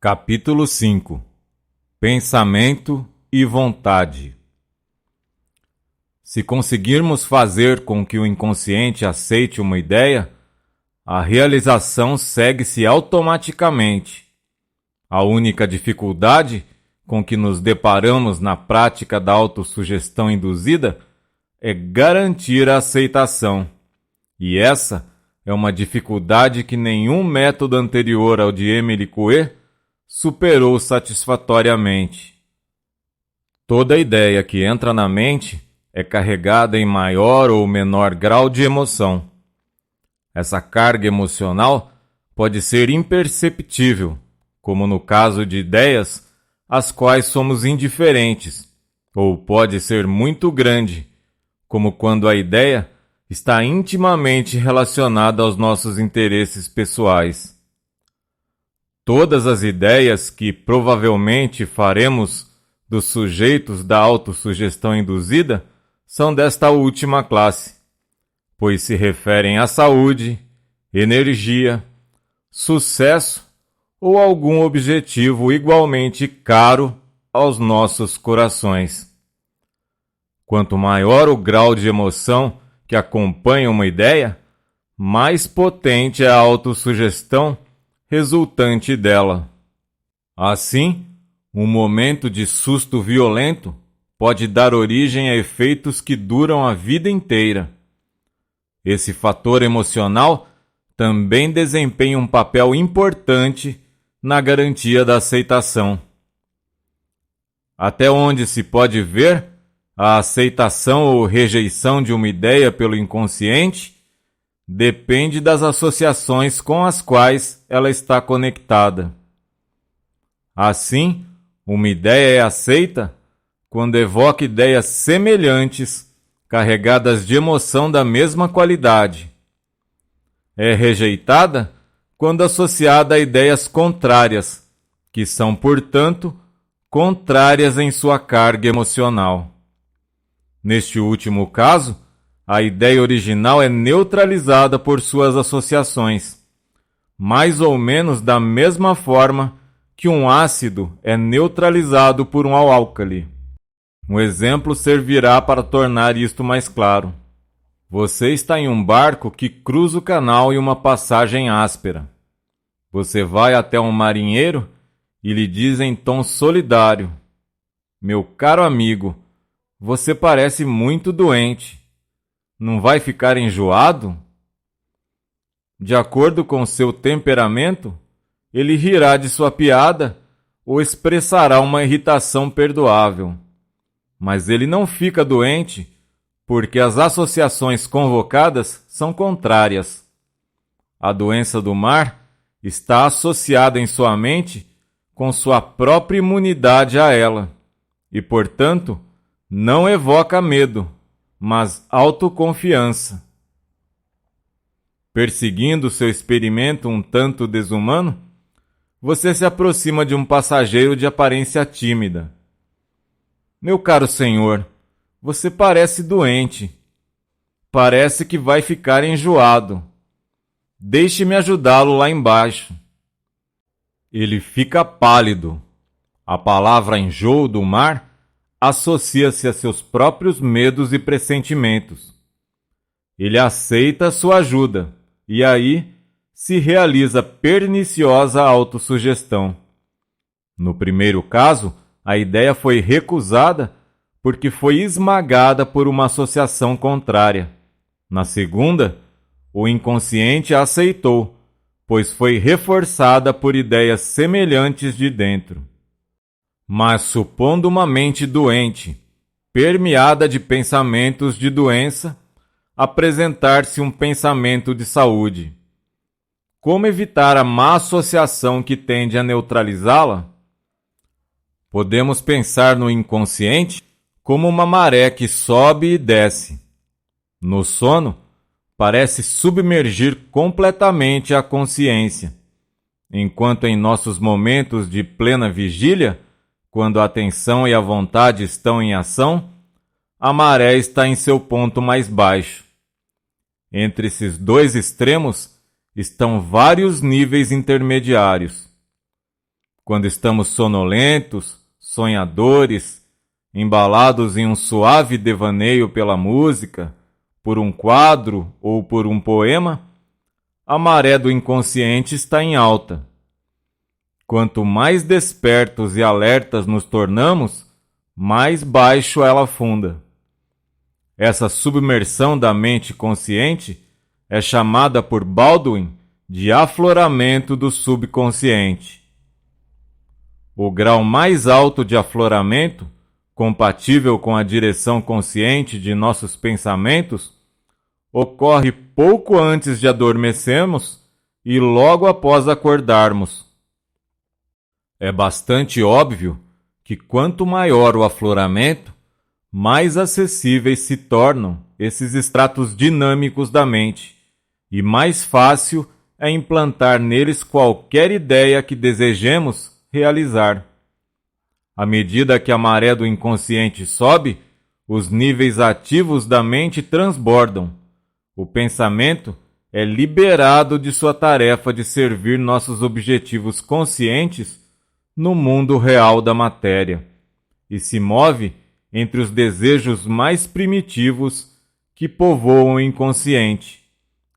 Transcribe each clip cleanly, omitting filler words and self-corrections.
Capítulo 5. Pensamento e vontade. Se conseguirmos fazer com que o inconsciente aceite uma ideia, a realização segue-se automaticamente. A única dificuldade com que nos deparamos na prática da autossugestão induzida é garantir a aceitação. E essa é uma dificuldade que nenhum método anterior ao de Émile Coué superou satisfatoriamente. Toda ideia que entra na mente é carregada em maior ou menor grau de emoção. Essa carga emocional pode ser imperceptível, como no caso de ideias às quais somos indiferentes, ou pode ser muito grande, como quando a ideia está intimamente relacionada aos nossos interesses pessoais. Todas as ideias que provavelmente faremos dos sujeitos da autossugestão induzida são desta última classe, pois se referem à saúde, energia, sucesso ou algum objetivo igualmente caro aos nossos corações. Quanto maior o grau de emoção que acompanha uma ideia, mais potente é a autossugestão resultante dela. Assim, um momento de susto violento pode dar origem a efeitos que duram a vida inteira. Esse fator emocional também desempenha um papel importante na garantia da aceitação. Até onde se pode ver, a aceitação ou rejeição de uma ideia pelo inconsciente depende das associações com as quais ela está conectada. Assim, uma ideia é aceita quando evoca ideias semelhantes, carregadas de emoção da mesma qualidade. É rejeitada quando associada a ideias contrárias, que são, portanto, contrárias em sua carga emocional. Neste último caso, a ideia original é neutralizada por suas associações, mais ou menos da mesma forma que um ácido é neutralizado por um álcali. Um exemplo servirá para tornar isto mais claro. Você está em um barco que cruza o canal em uma passagem áspera. Você vai até um marinheiro e lhe diz em tom solidário: "Meu caro amigo, você parece muito doente. Não vai ficar enjoado?" De acordo com seu temperamento, ele rirá de sua piada ou expressará uma irritação perdoável. Mas ele não fica doente porque as associações convocadas são contrárias. A doença do mar está associada em sua mente com sua própria imunidade a ela e, portanto, não evoca medo, mas autoconfiança. Perseguindo seu experimento um tanto desumano, você se aproxima de um passageiro de aparência tímida. "Meu caro senhor, você parece doente. Parece que vai ficar enjoado. Deixe-me ajudá-lo lá embaixo." Ele fica pálido. A palavra enjoo do mar associa-se a seus próprios medos e pressentimentos. Ele aceita sua ajuda e aí se realiza perniciosa autossugestão. No primeiro caso, a ideia foi recusada porque foi esmagada por uma associação contrária. Na segunda, o inconsciente a aceitou, pois foi reforçada por ideias semelhantes de dentro. Mas supondo uma mente doente, permeada de pensamentos de doença, apresentar-se um pensamento de saúde, como evitar a má associação que tende a neutralizá-la? Podemos pensar no inconsciente como uma maré que sobe e desce. No sono, parece submergir completamente a consciência, enquanto em nossos momentos de plena vigília, quando a atenção e a vontade estão em ação, a maré está em seu ponto mais baixo. Entre esses dois extremos estão vários níveis intermediários. quando estamos sonolentos, sonhadores, embalados em um suave devaneio pela música, por um quadro ou por um poema, a maré do inconsciente está em alta. Quanto mais despertos e alertas nos tornamos, mais baixo ela afunda. Essa submersão da mente consciente é chamada por Baldwin de afloramento do subconsciente. O grau mais alto de afloramento, compatível com a direção consciente de nossos pensamentos, ocorre pouco antes de adormecermos e logo após acordarmos. É bastante óbvio que quanto maior o afloramento, mais acessíveis se tornam esses estratos dinâmicos da mente, e mais fácil é implantar neles qualquer ideia que desejemos realizar. À medida que a maré do inconsciente sobe, os níveis ativos da mente transbordam. O pensamento é liberado de sua tarefa de servir nossos objetivos conscientes no mundo real da matéria e se move entre os desejos mais primitivos que povoam o inconsciente,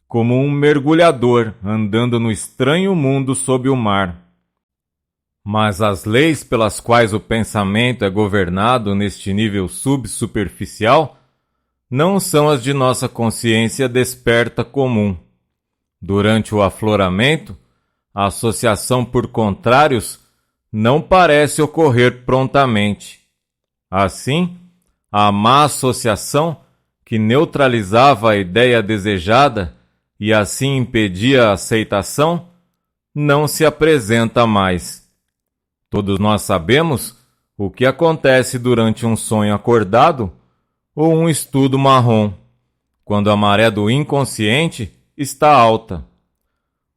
como um mergulhador andando no estranho mundo sob o mar. Mas as leis pelas quais o pensamento é governado neste nível subsuperficial não são as de nossa consciência desperta comum. Durante o afloramento, a associação por contrários não parece ocorrer prontamente. Assim, a má associação, que neutralizava a ideia desejada e assim impedia a aceitação, não se apresenta mais. Todos nós sabemos o que acontece durante um sonho acordado ou um estudo marrom, quando a maré do inconsciente está alta.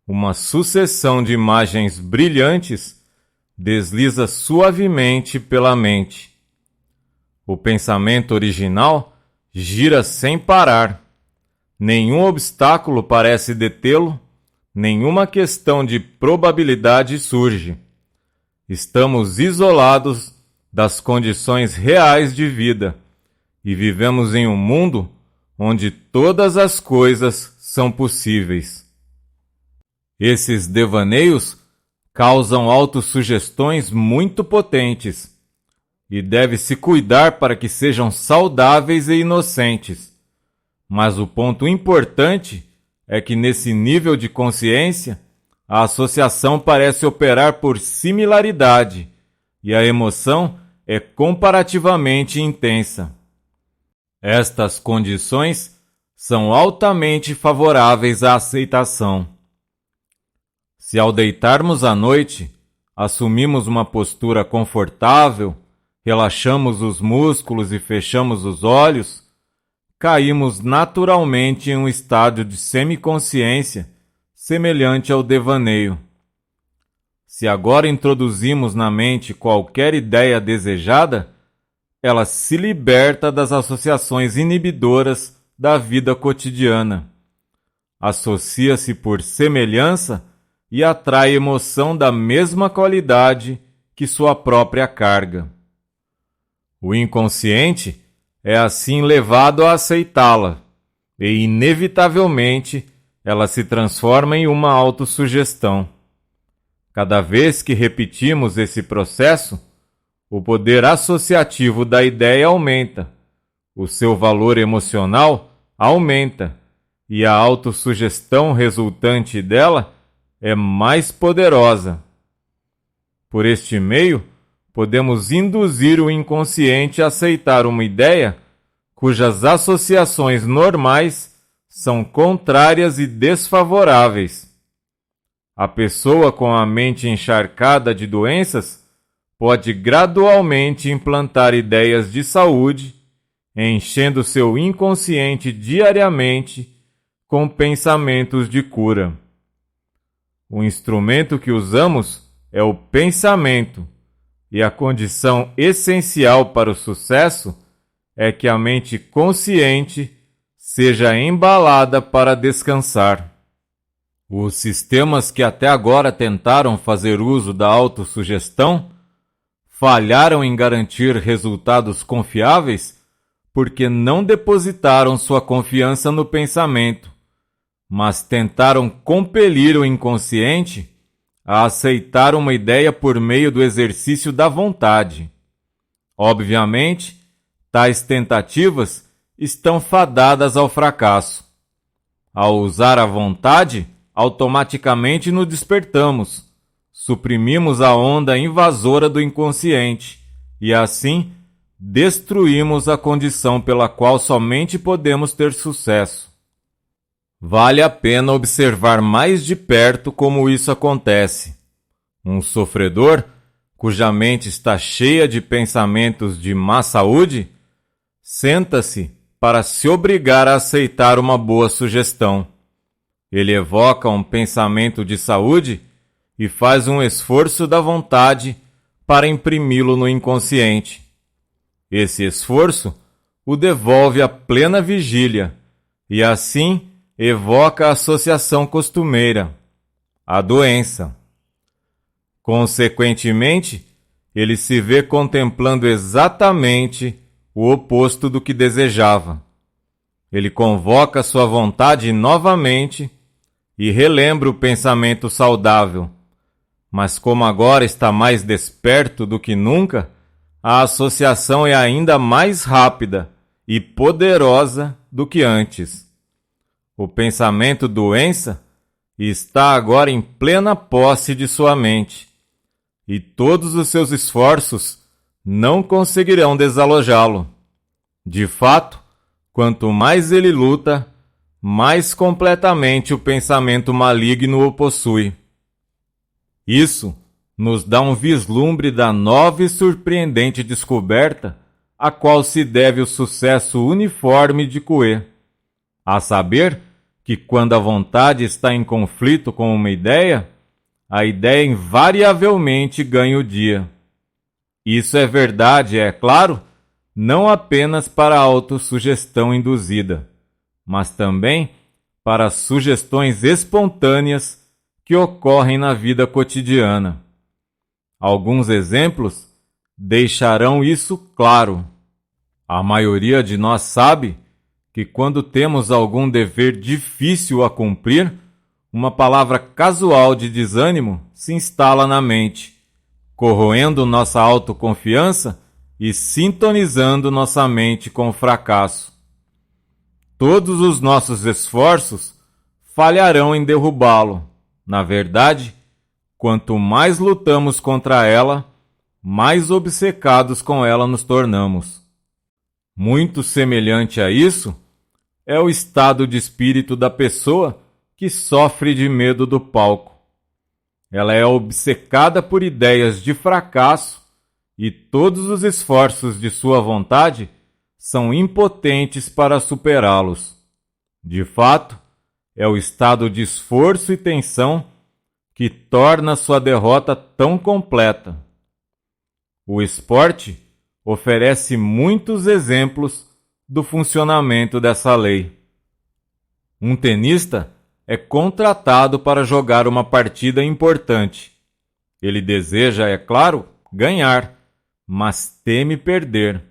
Uma sucessão de imagens brilhantes desliza suavemente pela mente. O pensamento original gira sem parar. Nenhum obstáculo parece detê-lo, nenhuma questão de probabilidade surge. Estamos isolados das condições reais de vida e vivemos em um mundo onde todas as coisas são possíveis. Esses devaneios causam autossugestões muito potentes e deve-se cuidar para que sejam saudáveis e inocentes. Mas o ponto importante é que nesse nível de consciência, a associação parece operar por similaridade e a emoção é comparativamente intensa. Estas condições são altamente favoráveis à aceitação. Se ao deitarmos à noite, assumimos uma postura confortável, relaxamos os músculos e fechamos os olhos, caímos naturalmente em um estado de semiconsciência semelhante ao devaneio. Se agora introduzimos na mente qualquer ideia desejada, ela se liberta das associações inibidoras da vida cotidiana. Associa-se por semelhança e atrai emoção da mesma qualidade que sua própria carga. O inconsciente é assim levado a aceitá-la, e inevitavelmente ela se transforma em uma autossugestão. Cada vez que repetimos esse processo, o poder associativo da ideia aumenta, o seu valor emocional aumenta e a autossugestão resultante dela é mais poderosa. Por este meio, podemos induzir o inconsciente a aceitar uma ideia cujas associações normais são contrárias e desfavoráveis. A pessoa com a mente encharcada de doenças pode gradualmente implantar ideias de saúde, enchendo seu inconsciente diariamente com pensamentos de cura. O instrumento que usamos é o pensamento, e a condição essencial para o sucesso é que a mente consciente seja embalada para descansar. Os sistemas que até agora tentaram fazer uso da autossugestão falharam em garantir resultados confiáveis porque não depositaram sua confiança no pensamento, mas tentaram compelir o inconsciente a aceitar uma ideia por meio do exercício da vontade. Obviamente, tais tentativas estão fadadas ao fracasso. Ao usar a vontade, automaticamente nos despertamos, suprimimos a onda invasora do inconsciente e, assim, destruímos a condição pela qual somente podemos ter sucesso. Vale a pena observar mais de perto como isso acontece. Um sofredor, cuja mente está cheia de pensamentos de má saúde, senta-se para se obrigar a aceitar uma boa sugestão. Ele evoca um pensamento de saúde e faz um esforço da vontade para imprimi-lo no inconsciente. Esse esforço o devolve à plena vigília e, assim, evoca a associação costumeira, a doença. Consequentemente, ele se vê contemplando exatamente o oposto do que desejava. Ele convoca sua vontade novamente e relembra o pensamento saudável. Mas como agora está mais desperto do que nunca, a associação é ainda mais rápida e poderosa do que antes. O pensamento doença está agora em plena posse de sua mente, e todos os seus esforços não conseguirão desalojá-lo. De fato, quanto mais ele luta, mais completamente o pensamento maligno o possui. Isso nos dá um vislumbre da nova e surpreendente descoberta a qual se deve o sucesso uniforme de Coué, a saber que quando a vontade está em conflito com uma ideia, a ideia invariavelmente ganha o dia. Isso é verdade, é claro, não apenas para a autossugestão induzida, mas também para as sugestões espontâneas que ocorrem na vida cotidiana. Alguns exemplos deixarão isso claro. A maioria de nós sabe que quando temos algum dever difícil a cumprir, uma palavra casual de desânimo se instala na mente, corroendo nossa autoconfiança e sintonizando nossa mente com o fracasso. Todos os nossos esforços falharão em derrubá-lo. Na verdade, quanto mais lutamos contra ela, mais obcecados com ela nos tornamos. Muito semelhante a isso é o estado de espírito da pessoa que sofre de medo do palco. Ela é obcecada por ideias de fracasso e todos os esforços de sua vontade são impotentes para superá-los. De fato, é o estado de esforço e tensão que torna sua derrota tão completa. O esporte oferece muitos exemplos do funcionamento dessa lei. Um tenista é contratado para jogar uma partida importante. Ele deseja, é claro, ganhar, mas teme perder.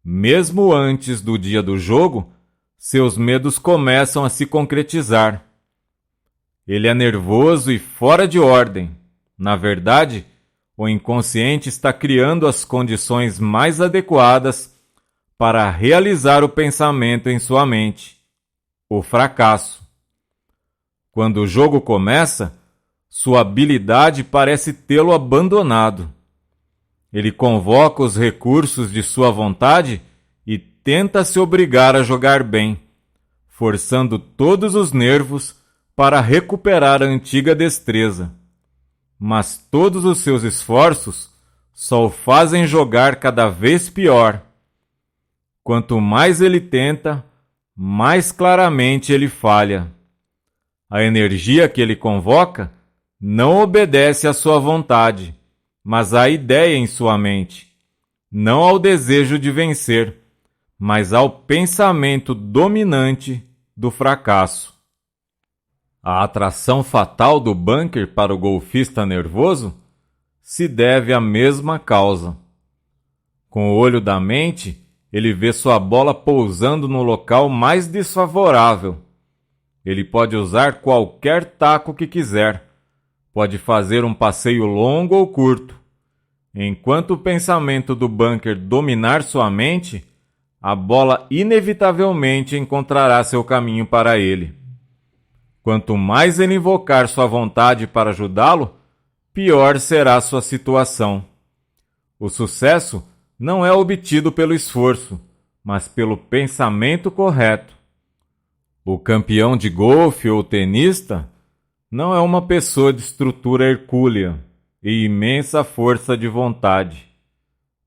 Mesmo antes do dia do jogo, seus medos começam a se concretizar. Ele é nervoso e fora de ordem. Na verdade, o inconsciente está criando as condições mais adequadas para realizar o pensamento em sua mente, o fracasso. Quando o jogo começa, sua habilidade parece tê-lo abandonado. Ele convoca os recursos de sua vontade e tenta se obrigar a jogar bem, forçando todos os nervos para recuperar a antiga destreza. Mas todos os seus esforços só o fazem jogar cada vez pior. Quanto mais ele tenta, mais claramente ele falha. A energia que ele convoca não obedece à sua vontade, mas à ideia em sua mente, não ao desejo de vencer, mas ao pensamento dominante do fracasso. A atração fatal do bunker para o golfista nervoso se deve à mesma causa. Com o olho da mente, ele vê sua bola pousando no local mais desfavorável. Ele pode usar qualquer taco que quiser. Pode fazer um passeio longo ou curto. Enquanto o pensamento do bunker dominar sua mente, a bola inevitavelmente encontrará seu caminho para ele. Quanto mais ele invocar sua vontade para ajudá-lo, pior será sua situação. O sucesso não é obtido pelo esforço, mas pelo pensamento correto. O campeão de golfe ou tenista não é uma pessoa de estrutura hercúlea e imensa força de vontade.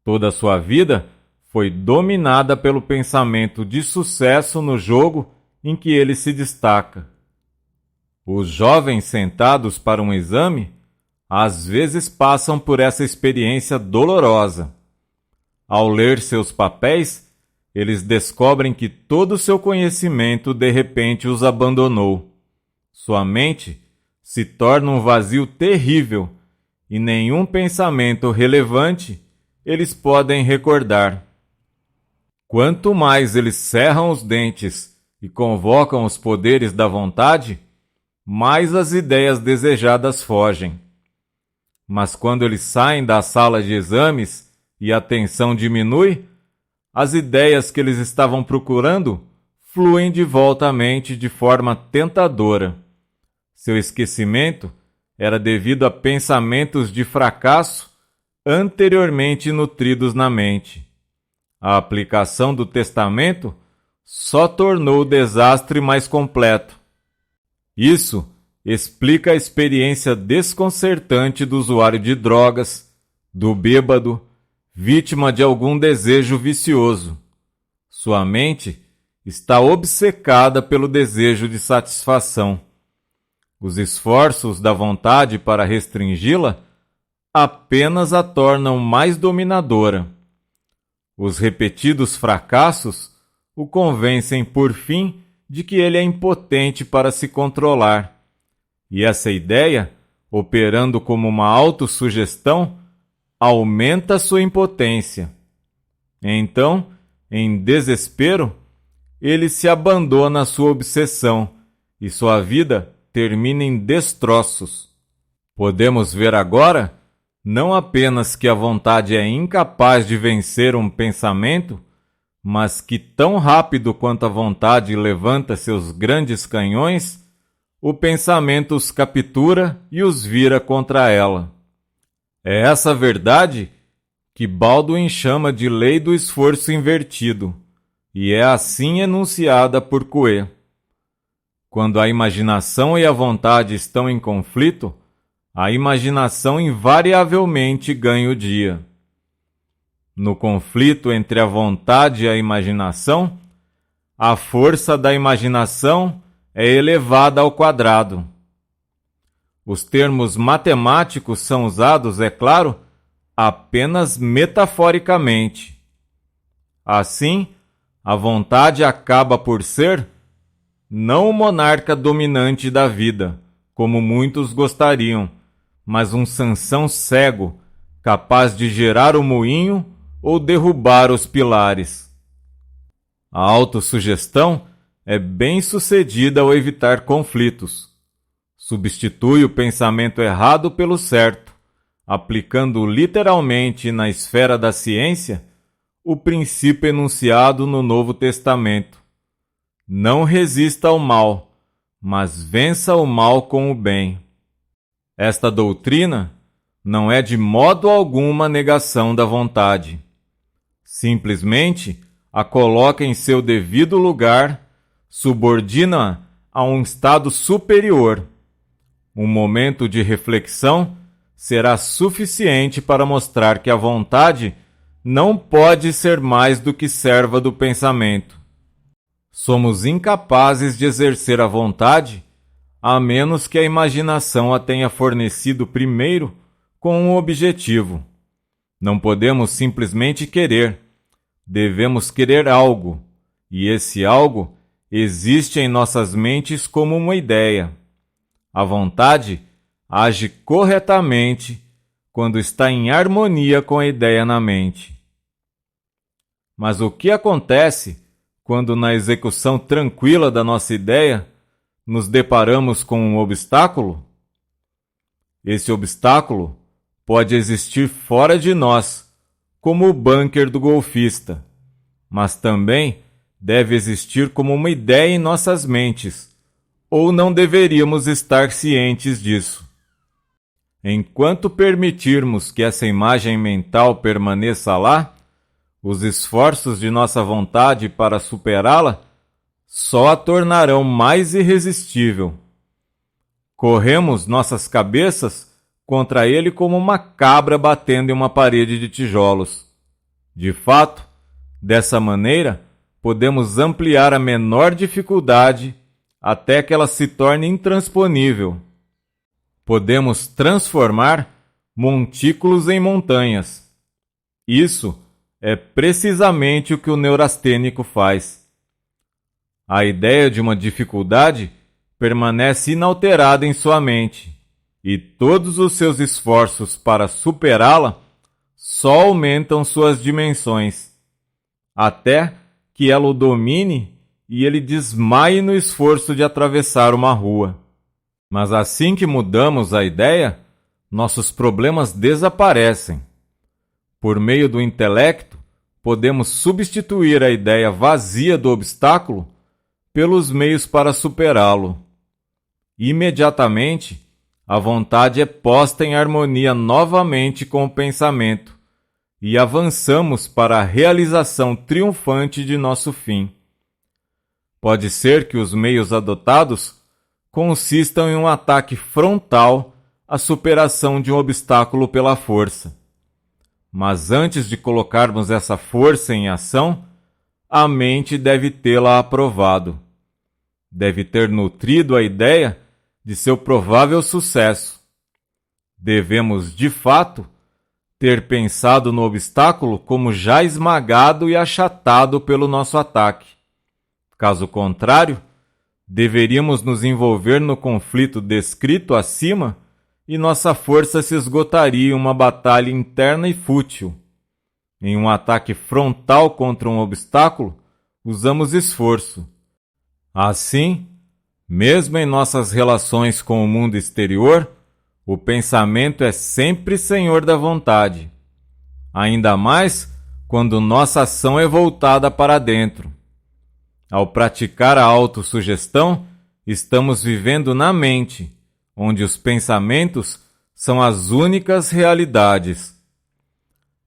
Toda a sua vida foi dominada pelo pensamento de sucesso no jogo em que ele se destaca. Os jovens sentados para um exame às vezes passam por essa experiência dolorosa. Ao ler seus papéis, eles descobrem que todo o seu conhecimento de repente os abandonou. Sua mente se torna um vazio terrível e nenhum pensamento relevante eles podem recordar. Quanto mais eles cerram os dentes e convocam os poderes da vontade, mais as ideias desejadas fogem. Mas quando eles saem da sala de exames e a tensão diminui, as ideias que eles estavam procurando fluem de volta à mente de forma tentadora. Seu esquecimento era devido a pensamentos de fracasso anteriormente nutridos na mente. A aplicação do testamento só tornou o desastre mais completo. Isso explica a experiência desconcertante do usuário de drogas, do bêbado, vítima de algum desejo vicioso. Sua mente está obcecada pelo desejo de satisfação. Os esforços da vontade para restringi-la apenas a tornam mais dominadora. Os repetidos fracassos o convencem, por fim, de que ele é impotente para se controlar. E essa ideia, operando como uma autossugestão, aumenta sua impotência. Então, em desespero, ele se abandona à sua obsessão e sua vida termina em destroços. Podemos ver agora não apenas que a vontade é incapaz de vencer um pensamento, mas que tão rápido quanto a vontade levanta seus grandes canhões, o pensamento os captura e os vira contra ela. É essa verdade que Baldwin chama de lei do esforço invertido, e é assim enunciada por Coué. Quando a imaginação e a vontade estão em conflito, a imaginação invariavelmente ganha o dia. No conflito entre a vontade e a imaginação, a força da imaginação é elevada ao quadrado. Os termos matemáticos são usados, é claro, apenas metaforicamente. Assim, a vontade acaba por ser não o monarca dominante da vida, como muitos gostariam, mas um Sansão cego, capaz de gerar o moinho ou derrubar os pilares. A autossugestão é bem-sucedida ao evitar conflitos. Substitui o pensamento errado pelo certo, aplicando literalmente na esfera da ciência o princípio enunciado no Novo Testamento. Não resista ao mal, mas vença o mal com o bem. Esta doutrina não é de modo algum uma negação da vontade. Simplesmente a coloca em seu devido lugar, subordina-a a um estado superior. Um momento de reflexão será suficiente para mostrar que a vontade não pode ser mais do que serva do pensamento. Somos incapazes de exercer a vontade a menos que a imaginação a tenha fornecido primeiro com um objetivo. Não podemos simplesmente querer, devemos querer algo, e esse algo existe em nossas mentes como uma ideia. A vontade age corretamente quando está em harmonia com a ideia na mente. Mas o que acontece quando, na execução tranquila da nossa ideia, nos deparamos com um obstáculo? Esse obstáculo pode existir fora de nós, como o bunker do golfista, mas também deve existir como uma ideia em nossas mentes, ou não deveríamos estar cientes disso. Enquanto permitirmos que essa imagem mental permaneça lá, os esforços de nossa vontade para superá-la só a tornarão mais irresistível. Corremos nossas cabeças contra ele como uma cabra batendo em uma parede de tijolos. De fato, dessa maneira, podemos ampliar a menor dificuldade até que ela se torne intransponível. Podemos transformar montículos em montanhas. Isso é precisamente o que o neurastênico faz. A ideia de uma dificuldade permanece inalterada em sua mente, e todos os seus esforços para superá-la só aumentam suas dimensões, até que ela o domine e ele desmaie no esforço de atravessar uma rua. Mas assim que mudamos a ideia, nossos problemas desaparecem. Por meio do intelecto, podemos substituir a ideia vazia do obstáculo pelos meios para superá-lo. Imediatamente, a vontade é posta em harmonia novamente com o pensamento e avançamos para a realização triunfante de nosso fim. Pode ser que os meios adotados consistam em um ataque frontal à superação de um obstáculo pela força. Mas antes de colocarmos essa força em ação, a mente deve tê-la aprovado. Deve ter nutrido a ideia de seu provável sucesso. Devemos, de fato, ter pensado no obstáculo como já esmagado e achatado pelo nosso ataque. Caso contrário, deveríamos nos envolver no conflito descrito acima e nossa força se esgotaria em uma batalha interna e fútil. Em um ataque frontal contra um obstáculo, usamos esforço. Assim, mesmo em nossas relações com o mundo exterior, o pensamento é sempre senhor da vontade. Ainda mais quando nossa ação é voltada para dentro. Ao praticar a autossugestão, estamos vivendo na mente, onde os pensamentos são as únicas realidades.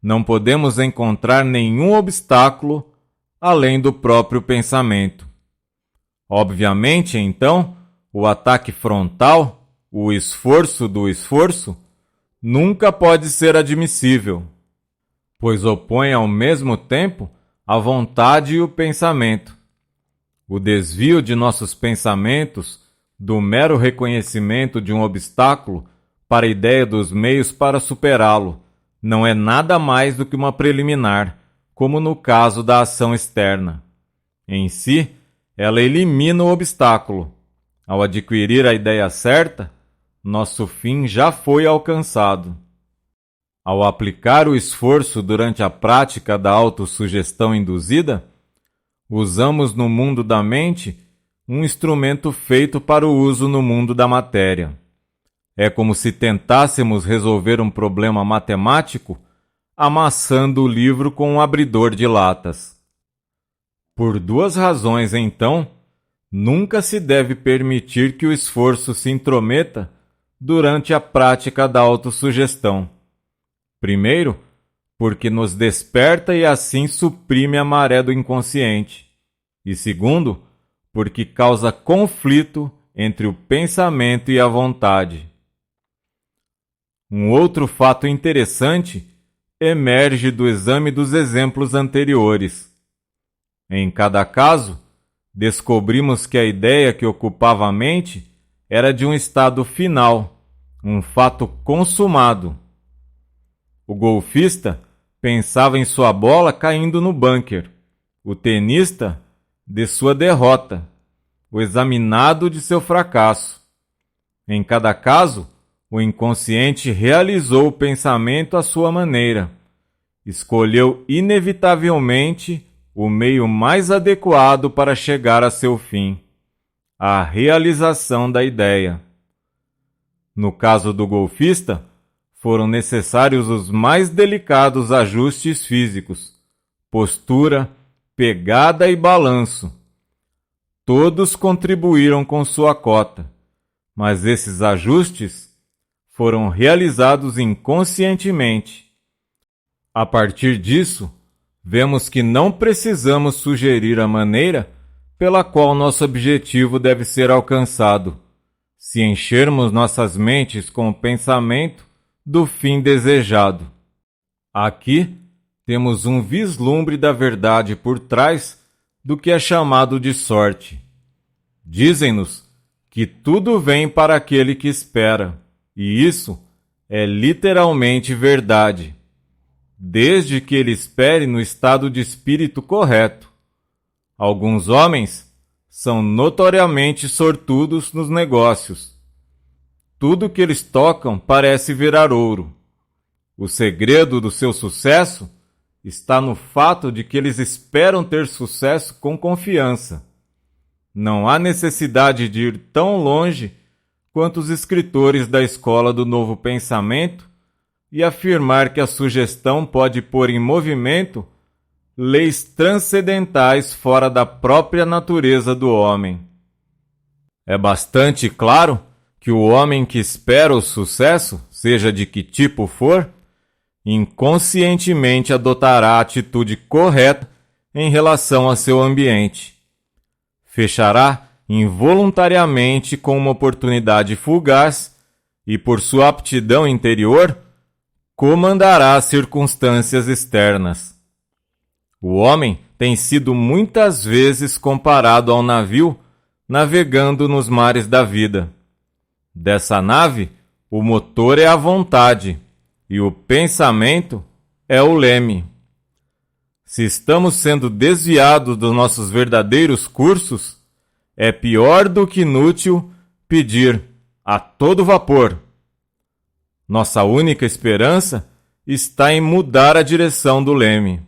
Não podemos encontrar nenhum obstáculo além do próprio pensamento. Obviamente, então, o ataque frontal, o esforço do esforço, nunca pode ser admissível, pois opõe ao mesmo tempo a vontade e o pensamento. O desvio de nossos pensamentos do mero reconhecimento de um obstáculo para a ideia dos meios para superá-lo não é nada mais do que uma preliminar, como no caso da ação externa. Em si, ela elimina o obstáculo. Ao adquirir a ideia certa, nosso fim já foi alcançado. Ao aplicar o esforço durante a prática da autossugestão induzida, usamos no mundo da mente um instrumento feito para o uso no mundo da matéria. É como se tentássemos resolver um problema matemático amassando o livro com um abridor de latas. Por duas razões, então, nunca se deve permitir que o esforço se intrometa durante a prática da autossugestão. Primeiro, porque nos desperta e assim suprime a maré do inconsciente. E segundo, porque causa conflito entre o pensamento e a vontade. Um outro fato interessante emerge do exame dos exemplos anteriores. Em cada caso, descobrimos que a ideia que ocupava a mente era de um estado final, um fato consumado. O golfista pensava em sua bola caindo no bunker, o tenista de sua derrota, o examinado de seu fracasso. Em cada caso, o inconsciente realizou o pensamento à sua maneira. Escolheu inevitavelmente o meio mais adequado para chegar a seu fim, a realização da ideia. No caso do golfista, foram necessários os mais delicados ajustes físicos, postura, pegada e balanço. Todos contribuíram com sua cota, mas esses ajustes foram realizados inconscientemente. A partir disso, vemos que não precisamos sugerir a maneira pela qual nosso objetivo deve ser alcançado, se enchermos nossas mentes com o pensamento do fim desejado. Aqui temos um vislumbre da verdade por trás do que é chamado de sorte. Dizem-nos que tudo vem para aquele que espera, e isso é literalmente verdade, desde que ele espere no estado de espírito correto. Alguns homens são notoriamente sortudos nos negócios. Tudo que eles tocam parece virar ouro. O segredo do seu sucesso está no fato de que eles esperam ter sucesso com confiança. Não há necessidade de ir tão longe quanto os escritores da escola do novo pensamento e afirmar que a sugestão pode pôr em movimento leis transcendentais fora da própria natureza do homem. É bastante claro que o homem que espera o sucesso, seja de que tipo for, inconscientemente adotará a atitude correta em relação a seu ambiente. Fechará involuntariamente com uma oportunidade fugaz e, por sua aptidão interior, comandará as circunstâncias externas. O homem tem sido muitas vezes comparado ao navio navegando nos mares da vida. Dessa nave, o motor é a vontade e o pensamento é o leme. Se estamos sendo desviados dos nossos verdadeiros cursos, é pior do que inútil pedir a todo vapor. Nossa única esperança está em mudar a direção do leme.